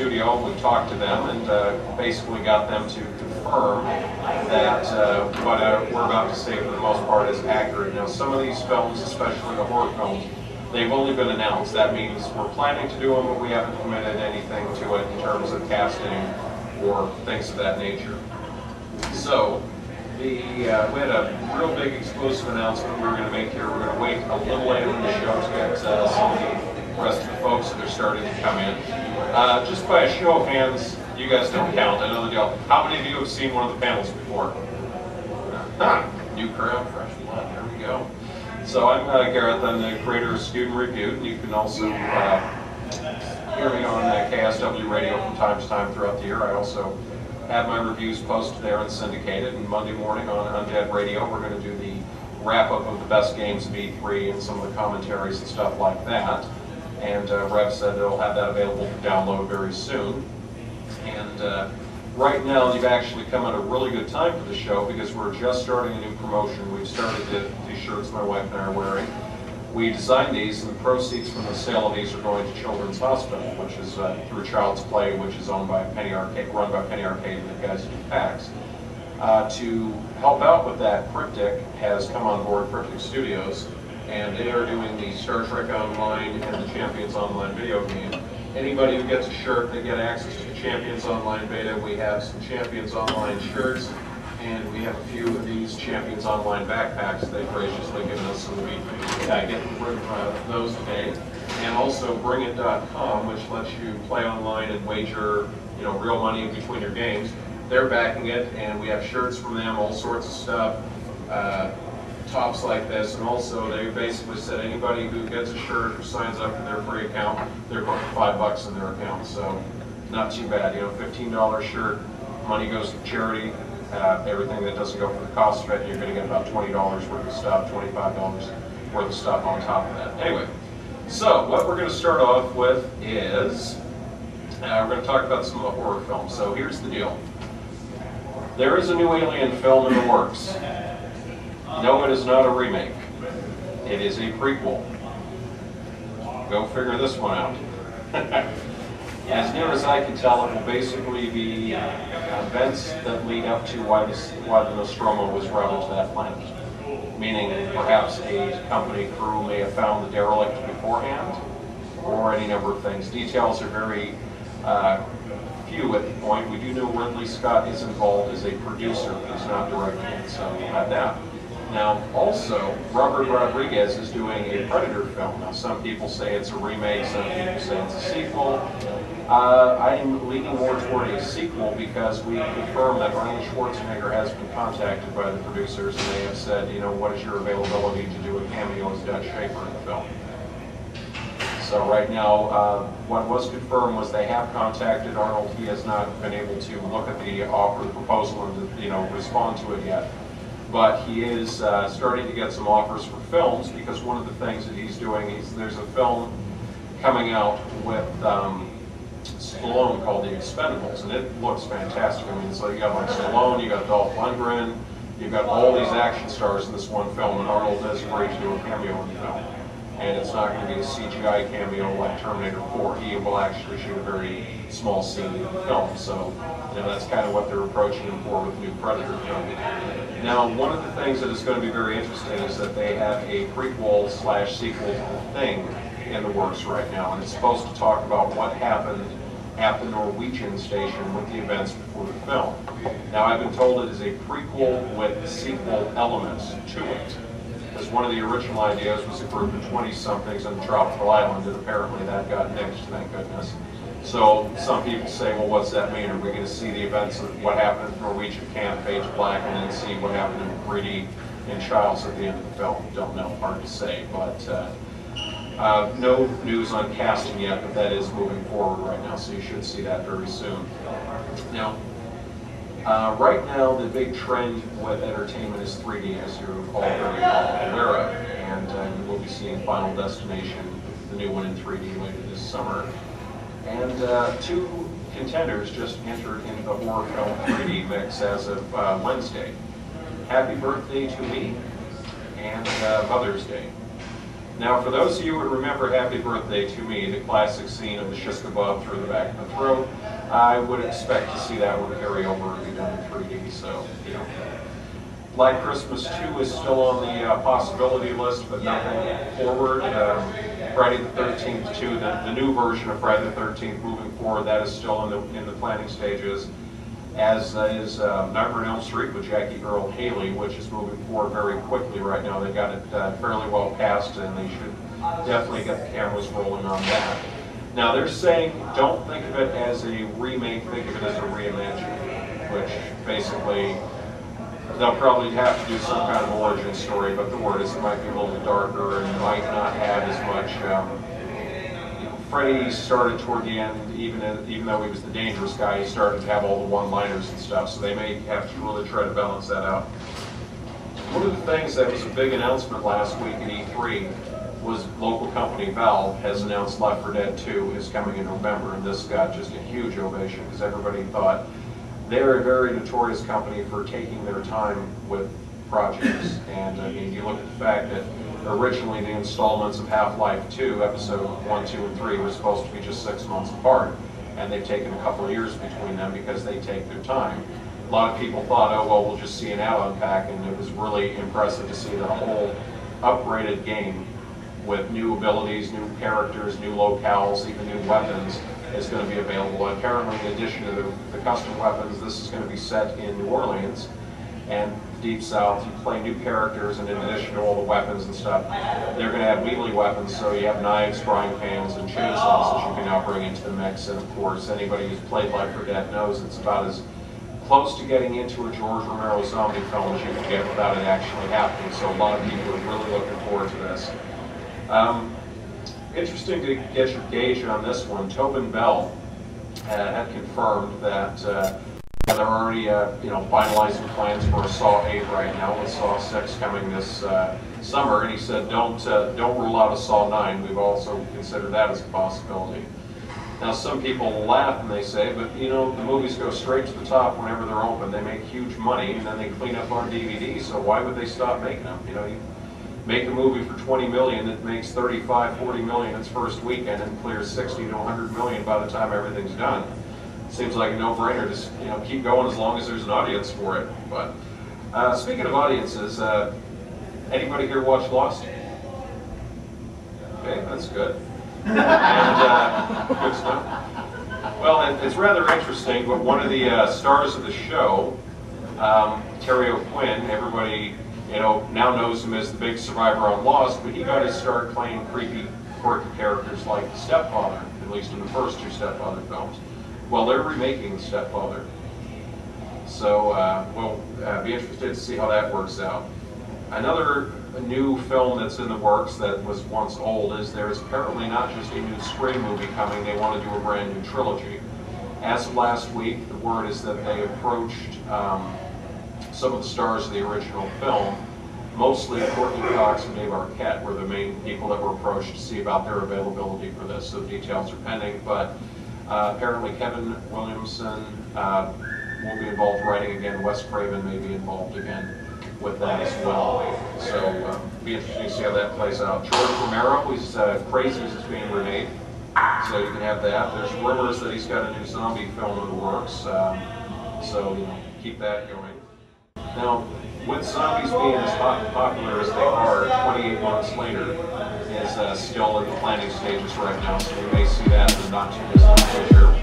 studio, and we talked to them, and basically got them to confirm that what we're about to say for the most part is accurate. Now, some of these films, especially the horror films, they've only been announced. That means we're planning to do them, but we haven't committed anything to it in terms of casting or things of that nature. So, we had a real big exclusive announcement we were going to make here. We're going to wait a little later in the show to get some of the rest of the folks that are starting to come in. Just by a show of hands, you guys don't count, I know the deal. How many of you have seen one of the panels before? New crowd, fresh blood, there we go. So I'm Gareth, I'm the creator of Skewed Reviewed, and you can also hear me on KSW radio from time to time throughout the year. I also have my reviews posted there and syndicated, and Monday morning on Undead Radio we're going to do the wrap-up of the best games of E3 and some of the commentaries and stuff like that. And Rev said they'll have that available for download very soon. And right now you've actually come at a really good time for the show because we're just starting a new promotion. We've started these shirts my wife and I are wearing. We designed these, and the proceeds from the sale of these are going to Children's Hospital, which is through Child's Play, which is owned by Penny Arcade, run by Penny Arcade and the guys who do PAX. To help out with that, Cryptic has come on board, Cryptic Studios, and they are doing the Star Trek Online and the Champions Online video game. Anybody who gets a shirt, they get access to the Champions Online beta. We have some Champions Online shirts, and we have a few of these Champions Online backpacks they've graciously given us, so we get rid of those today. And also Bringit.com, which lets you play online and wager, real money in between your games. They're backing it, and we have shirts from them, all sorts of stuff, tops like this, and also they basically said anybody who gets a shirt or signs up for their free account, they're putting $5 in their account, so not too bad. $15 shirt, money goes to charity. Everything that doesn't go for the cost of it, you're going to get about $20 worth of stuff, $25 worth of stuff on top of that. Anyway, so what we're going to start off with is we're going to talk about some of the horror films. So here's the deal. There is a new Alien film in the works. No, it is not a remake. It is a prequel. Go figure this one out. As near as I can tell, it will basically be events that lead up to why the Nostromo was routed to that planet. Meaning perhaps a company crew may have found the derelict beforehand, or any number of things. Details are very few at the point. We do know Ridley Scott is involved as a producer. He's not directing it, so we'll have that. Now, also, Robert Rodriguez is doing a Predator film. Now, some people say it's a remake, some people say it's a sequel. I'm leaning more toward a sequel because we confirmed that Arnold Schwarzenegger has been contacted by the producers, and they have said, what is your availability to do a cameo as Dutch Schaefer in the film? So right now, what was confirmed was they have contacted Arnold. He has not been able to look at the offer, the proposal, and respond to it yet. But he is starting to get some offers for films because one of the things that he's doing is there's a film coming out with Stallone called The Expendables, and it looks fantastic. I mean, so you got like Stallone, you got Dolph Lundgren, you've got all these action stars in this one film, and Arnold has agreed to do a cameo in the film. And it's not going to be a CGI cameo like Terminator 4. He will actually shoot a very small scene in the film. So, that's kind of what they're approaching him for with the new Predator film. Now, one of the things that is going to be very interesting is that they have a prequel/sequel to the Thing in the works right now, and it's supposed to talk about what happened at the Norwegian station with the events before the film. Now, I've been told it is a prequel with sequel elements to it. Because one of the original ideas was a group of 20-somethings on a tropical island, and apparently that got nixed, thank goodness. So some people say, well, what's that mean? Are we going to see the events of what happened at the Norwegian camp, fade to black, and then see what happened in Greedy and Childs at the end of the film? Don't know, hard to say, but no news on casting yet, but that is moving forward right now, so you should see that very soon. Now, right now, the big trend with entertainment is 3D, as you're all very well aware of, and you will be seeing Final Destination, the new one in 3D later this summer. And two contenders just entered into the horror film 3D mix as of Wednesday. Happy Birthday to Me and Mother's Day. Now, for those of you who remember Happy Birthday to Me, the classic scene of the shish kebab through the back of the throat, I would expect to see that one carry over and be done in 3D. So, you know, Black Christmas 2 is still on the possibility list, but nothing forward. Friday the 13th 2, the new version of Friday the 13th moving forward, that is still in the planning stages. As is Nightmare on Elm Street with Jackie Earle Haley, which is moving forward very quickly right now. They got it fairly well cast, and they should definitely get the cameras rolling on that. Now they're saying don't think of it as a remake, think of it as a reimagining, which basically they'll probably have to do some kind of origin story, but the word is it might be a little darker and might not have as much. Freddy started toward the end, even though he was the dangerous guy, he started to have all the one-liners and stuff, so they may have to really try to balance that out. One of the things that was a big announcement last week at E3 was local company Valve has announced Left 4 Dead 2 is coming in November, and this got just a huge ovation because everybody thought they're a very notorious company for taking their time with projects. And I mean, you look at the fact that originally the installments of Half-Life 2, episode 1, 2, and 3 were supposed to be just 6 months apart, and they've taken a couple of years between them because they take their time. A lot of people thought, oh well, we'll just see an add-on pack, and it was really impressive to see that a whole upgraded game with new abilities, new characters, new locales, even new weapons is going to be available. And apparently, in addition to the custom weapons, this is going to be set in New Orleans and Deep South. You play new characters, and in addition to all the weapons and stuff, they're going to have melee weapons, so you have knives, frying pans, and chainsaws that you can now bring into the mix. And of course, anybody who's played Left 4 Dead knows it's about as close to getting into a George Romero zombie film as you can get without it actually happening. So a lot of people are really looking forward to this. Interesting to get your gauge on this one. Tobin Bell had confirmed that they're already finalizing plans for a Saw 8 right now, with Saw 6 coming this summer. And he said, don't rule out a Saw 9. We've also considered that as a possibility. Now, some people laugh and they say, but you know, the movies go straight to the top whenever they're open. They make huge money, and then they clean up on DVD. So why would they stop making them? You know, you make a movie for 20 million that makes 35, 40 million its first weekend and clears 60 to 100 million by the time everything's done. It seems like a no-brainer. Just keep going as long as there's an audience for it. But speaking of audiences, anybody here watch Lost? Okay, that's good. And good stuff. Well, it's rather interesting, but one of the stars of the show, Terry O'Quinn, everybody now knows him as the big survivor on Lost, but he got his start playing creepy, quirky characters like the Stepfather, at least in the first two Stepfather films. Well, they're remaking the Stepfather. So we'll be interested to see how that works out. Another new film that's in the works that was once old is there's apparently not just a new Scream movie coming, they want to do a brand new trilogy. As of last week, the word is that they approached some of the stars of the original film, mostly Courtney Cox and Dave Arquette were the main people that were approached to see about their availability for this. So the details are pending, but apparently Kevin Williamson will be involved writing again. Wes Craven may be involved again with that as well. So be interesting to see how that plays out. George Romero, who's Crazies is being remade, so you can have that. There's rumors that he's got a new zombie film in the works, so keep that going. Now, with zombies being as hot and popular as they are, 28 months later is still in the planning stages right now, so we may see that in the not too distant future.